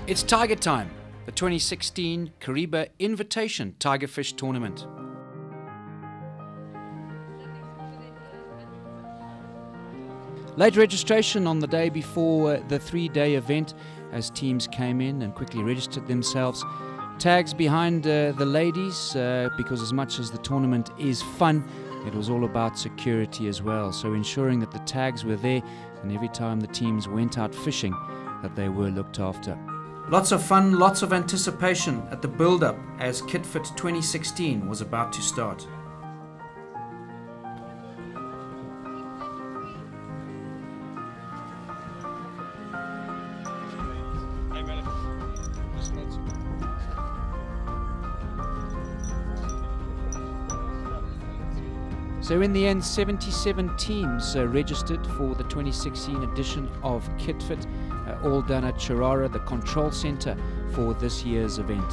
It's Tiger Time, the 2016 Kariba Invitation Tiger Fish Tournament. Late registration on the day before the three-day event as teams came in and quickly registered themselves. Tags behind the ladies because as much as the tournament is fun, it was all about security as well. So ensuring that the tags were there and every time the teams went out fishing that they were looked after. Lots of fun, lots of anticipation at the build-up as Kitft 2016 was about to start. So in the end, 77 teams registered for the 2016 edition of Kitft, all done at Charara, the control centre for this year's event.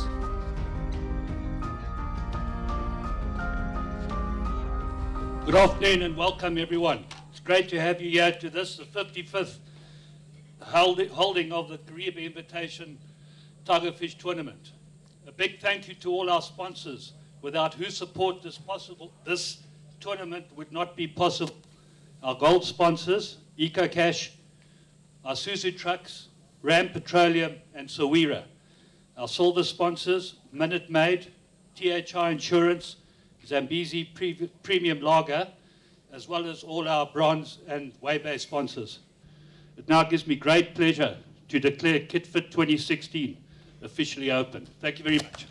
Good afternoon and welcome everyone. It's great to have you here to this, the 55th holding of the Kariba Invitation Tiger Fish Tournament. A big thank you to all our sponsors, without whose support this tournament would not be possible. Our gold sponsors, EcoCash, our Suzu Trucks, Ram Petroleum and Sawira. Our silver sponsors, Minute Maid, THI Insurance, Zambezi Premium Lager, as well as all our bronze and way-based sponsors. It now gives me great pleasure to declare Kitft 2016 officially open. Thank you very much.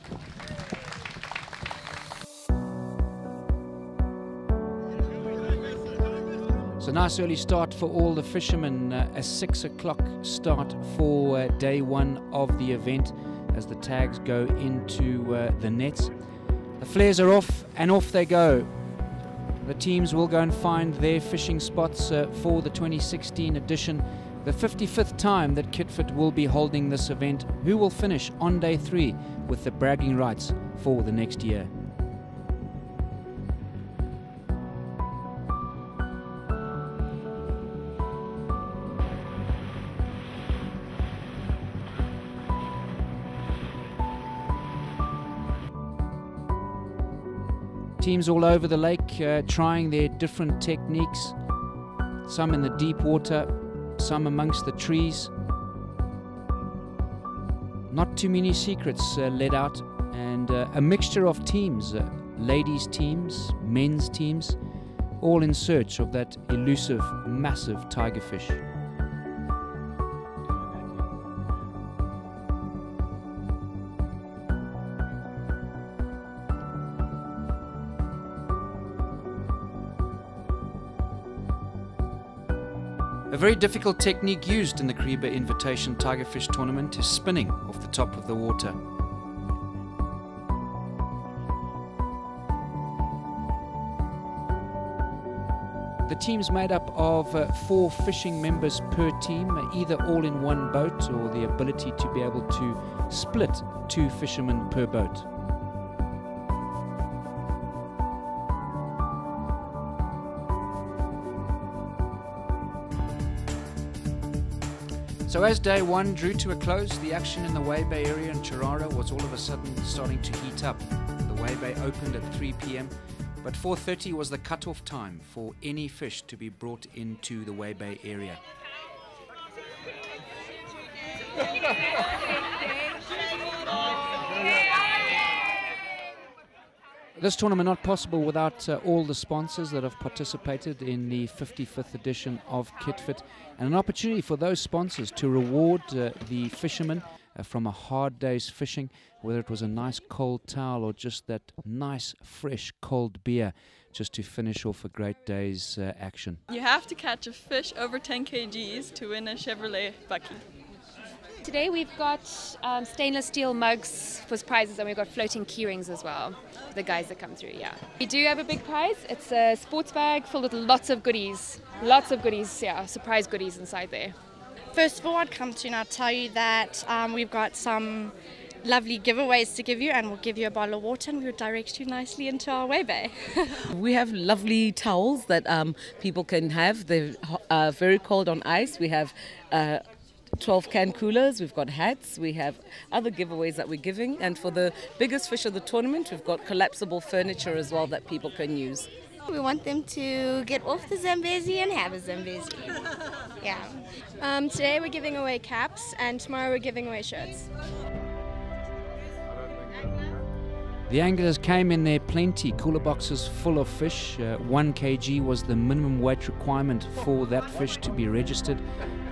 So nice early start for all the fishermen, a 6 o'clock start for day one of the event as the tags go into the nets. The flares are off and off they go. The teams will go and find their fishing spots for the 2016 edition, the 55th time that Kitft will be holding this event, who will finish on day 3 with the bragging rights for the next year. Teams all over the lake trying their different techniques, some in the deep water, some amongst the trees. Not too many secrets let out, and a mixture of teams, ladies' teams, men's teams, all in search of that elusive, massive tigerfish. A very difficult technique used in the Kariba Invitation Tigerfish Tournament is spinning off the top of the water. The team's made up of 4 fishing members per team, either all in one boat or the ability to be able to split 2 fishermen per boat. So as day one drew to a close, the action in the Waybay area in Charara was all of a sudden starting to heat up. The Waybay opened at 3 p.m, but 4:30 was the cut-off time for any fish to be brought into the Waybay area. This tournament not possible without all the sponsors that have participated in the 55th edition of Kitft, and an opportunity for those sponsors to reward the fishermen from a hard day's fishing, whether it was a nice cold towel or just that nice fresh cold beer, just to finish off a great day's action. You have to catch a fish over 10 kgs to win a Chevrolet Bucky. Today we've got stainless steel mugs for prizes, and we've got floating key rings as well for the guys that come through, yeah. We do have a big prize. It's a sports bag filled with lots of goodies, yeah, surprise goodies inside there. First of all, I'd come to now tell you that we've got some lovely giveaways to give you, and we'll give you a bottle of water and we'll direct you nicely into our Waybay. We have lovely towels that people can have. They're very cold on ice. We have 12 can coolers, we've got hats, we have other giveaways that we're giving. And for the biggest fish of the tournament, we've got collapsible furniture as well that people can use. We want them to get off the Zambezi and have a Zambezi. Yeah. Today we're giving away caps and tomorrow we're giving away shirts. The anglers came in there plenty, cooler boxes full of fish. 1 kg was the minimum weight requirement for that fish to be registered,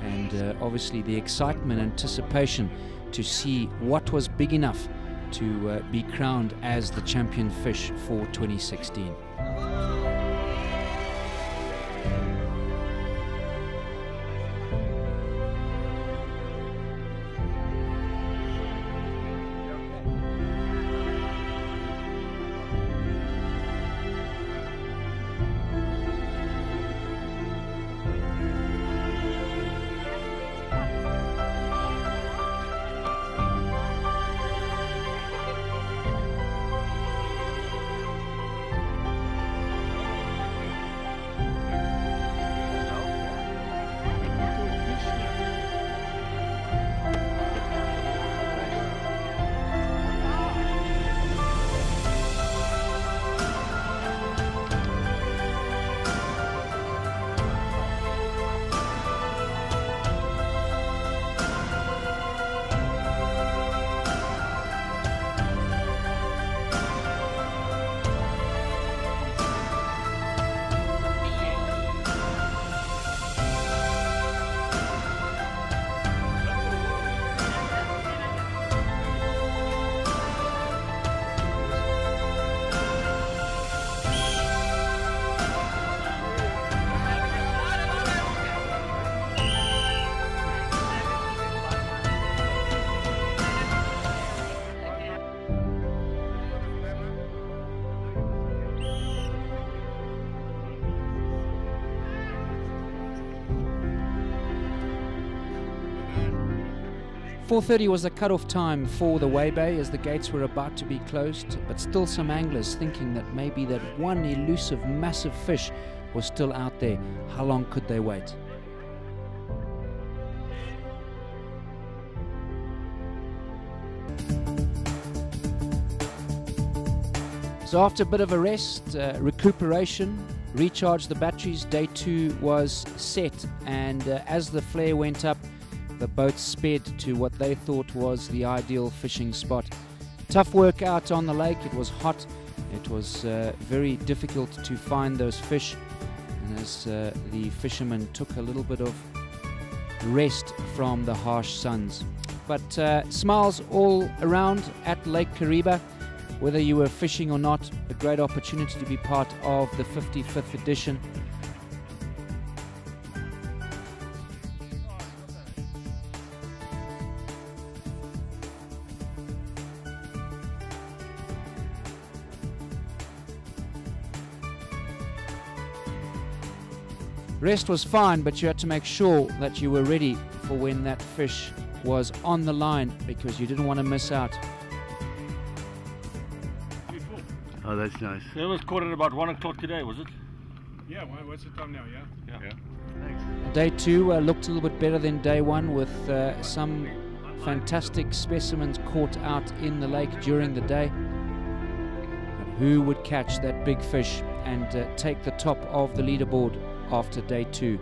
and obviously the excitement, anticipation to see what was big enough to be crowned as the champion fish for 2016. .4:30 was the cut-off time for the weigh-bay as the gates were about to be closed, but still some anglers thinking that maybe that one elusive massive fish was still out there. How long could they wait? So after a bit of a rest, recuperation, recharge the batteries, day 2 was set, and as the flare went up, the boats sped to what they thought was the ideal fishing spot. Tough work out on the lake. It was hot. It was very difficult to find those fish. And as the fishermen took a little bit of rest from the harsh suns. But smiles all around at Lake Kariba. Whether you were fishing or not, a great opportunity to be part of the 55th edition. Rest was fine, but you had to make sure that you were ready for when that fish was on the line, because you didn't want to miss out. Oh, that's nice. It was caught at about 1 o'clock today, was it? Yeah, what's the time now? Yeah. Thanks. Day 2 looked a little bit better than day 1, with some fantastic specimens caught out in the lake during the day. But who would catch that big fish and take the top of the leaderboard after day 2?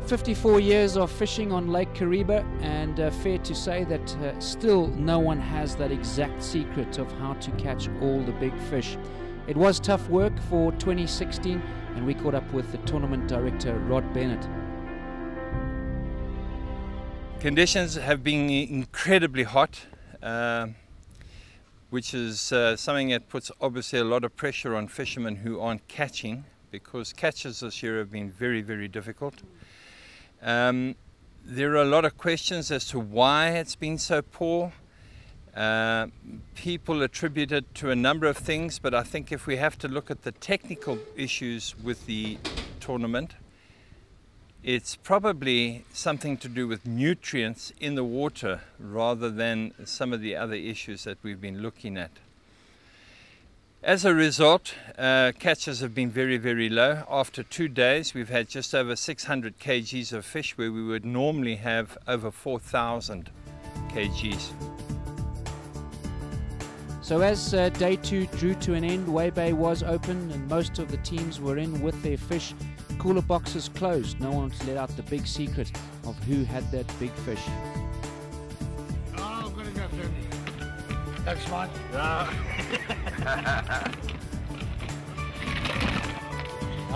54 years of fishing on Lake Kariba, and fair to say that still no one has that exact secret of how to catch all the big fish. It was tough work for 2016, and we caught up with the tournament director, Rod Bennett. Conditions have been incredibly hot, which is something that puts obviously a lot of pressure on fishermen who aren't catching, because catches this year have been very, very difficult. There are a lot of questions as to why it's been so poor. People attribute it to a number of things, but I think if we have to look at the technical issues with the tournament, it's probably something to do with nutrients in the water rather than some of the other issues that we've been looking at. As a result, catches have been very, very low. After 2 days, we've had just over 600 kgs of fish where we would normally have over 4,000 kgs. So as day 2 drew to an end, Way Bay was open and most of the teams were in with their fish. Cooler boxes closed. No one to let out the big secret of who had that big fish. Oh, I'm gonna go through. That's fine. I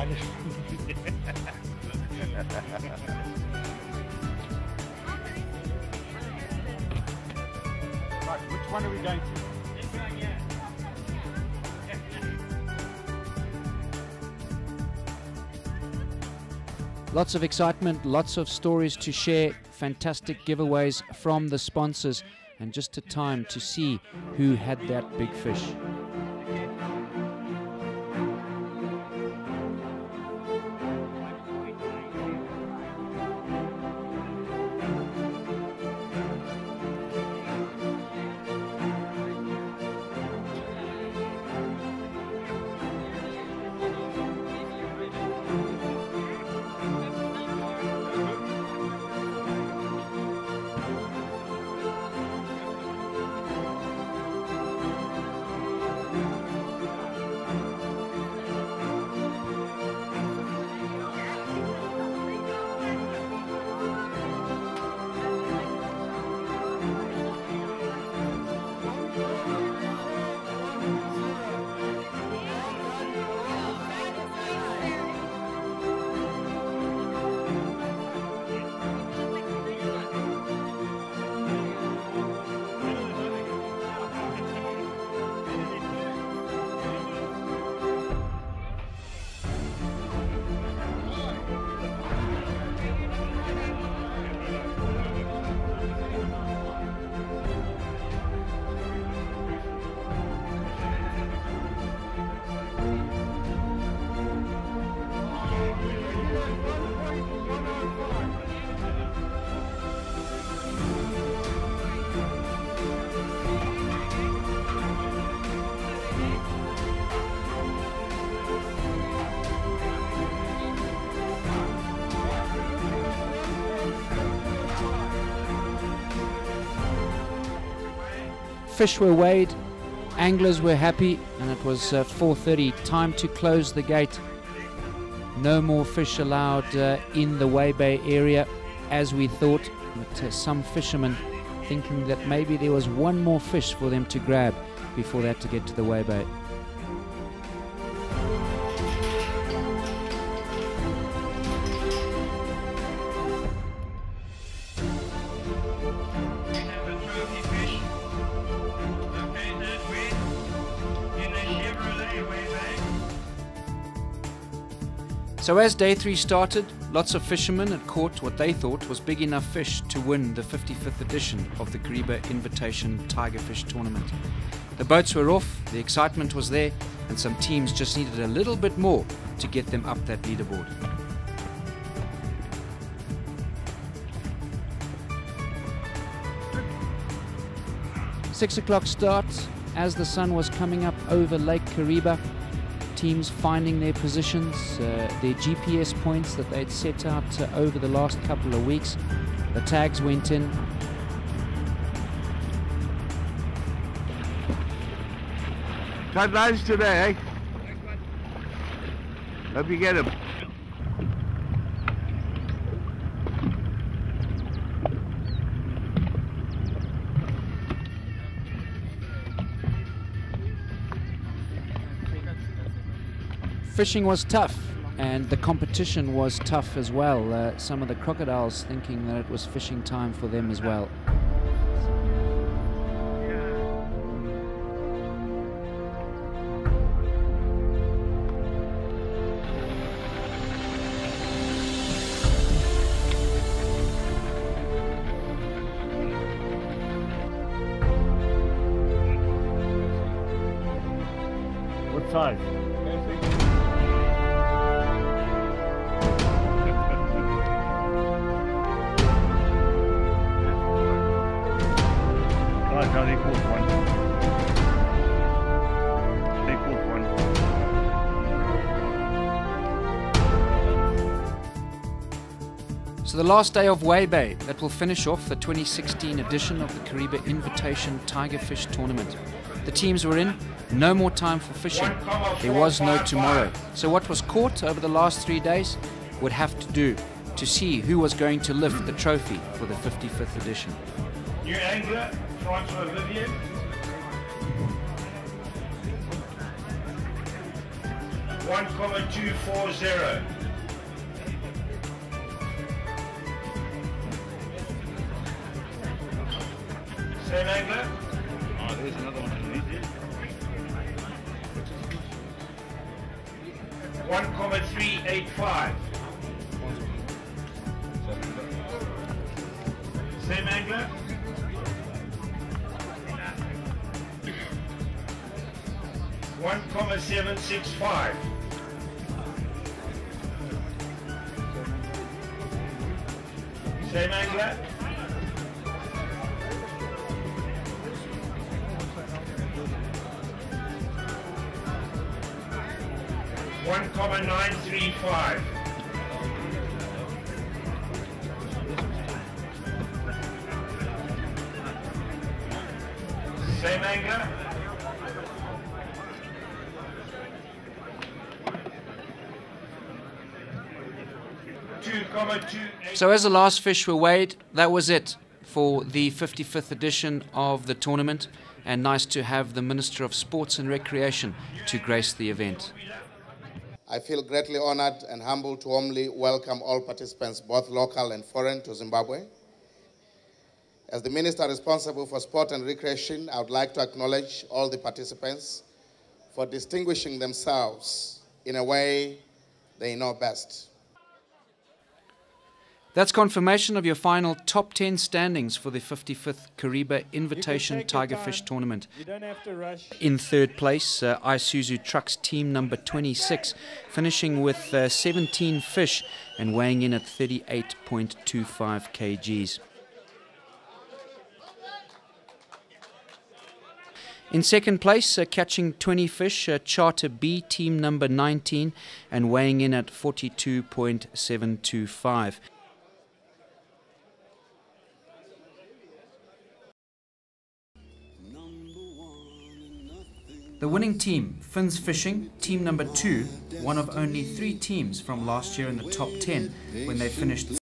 just... Right, which one are we going to? This one, yeah. Lots of excitement, lots of stories to share, fantastic giveaways from the sponsors, and just a time to see who had that big fish. Fish were weighed, anglers were happy, and it was 4:30, time to close the gate. No more fish allowed in the Way Bay area as we thought, but some fishermen thinking that maybe there was one more fish for them to grab before they had to get to the Way Bay. So as day 3 started, lots of fishermen had caught what they thought was big enough fish to win the 55th edition of the Kariba Invitation Tiger Fish Tournament. The boats were off, the excitement was there, and some teams just needed a little bit more to get them up that leaderboard. Six o'clock start as the sun was coming up over Lake Kariba. Teams finding their positions, their GPS points that they'd set out over the last couple of weeks. The tags went in. Tight lines today, eh? Hope you get them. Fishing was tough and the competition was tough as well. Some of the crocodiles thinking that it was fishing time for them as well. What size? Now they caught one. They caught the last day of Waybay, that will finish off the 2016 edition of the Kariba Invitation Tiger Fish Tournament. The teams were in, no more time for fishing. There was no tomorrow. So what was caught over the last 3 days would have to do to see who was going to lift the trophy for the 55th edition. New angler, Francois Vivian. $1,240. Same angler. Oh, there's another one underneath it. 1,385. Same angler. 1,765. Same angler. 1,935. Same angler. 2,280. So as the last fish were weighed, that was it for the 55th edition of the tournament, and nice to have the Minister of Sports and Recreation to grace the event. I feel greatly honored and humbled to warmly welcome all participants, both local and foreign, to Zimbabwe. As the Minister responsible for sport and recreation, I would like to acknowledge all the participants for distinguishing themselves in a way they know best. That's confirmation of your final top 10 standings for the 55th Kariba Invitation Tiger Fish Tournament. You don't have to rush. In third place, Isuzu Trucks team number 26, finishing with 17 fish and weighing in at 38.25 kgs. In second place, catching 20 fish, Charter B team number 19 and weighing in at 42.725. The winning team, Fins Fishing, team number 2, one of only 3 teams from last year in the top 10 when they finished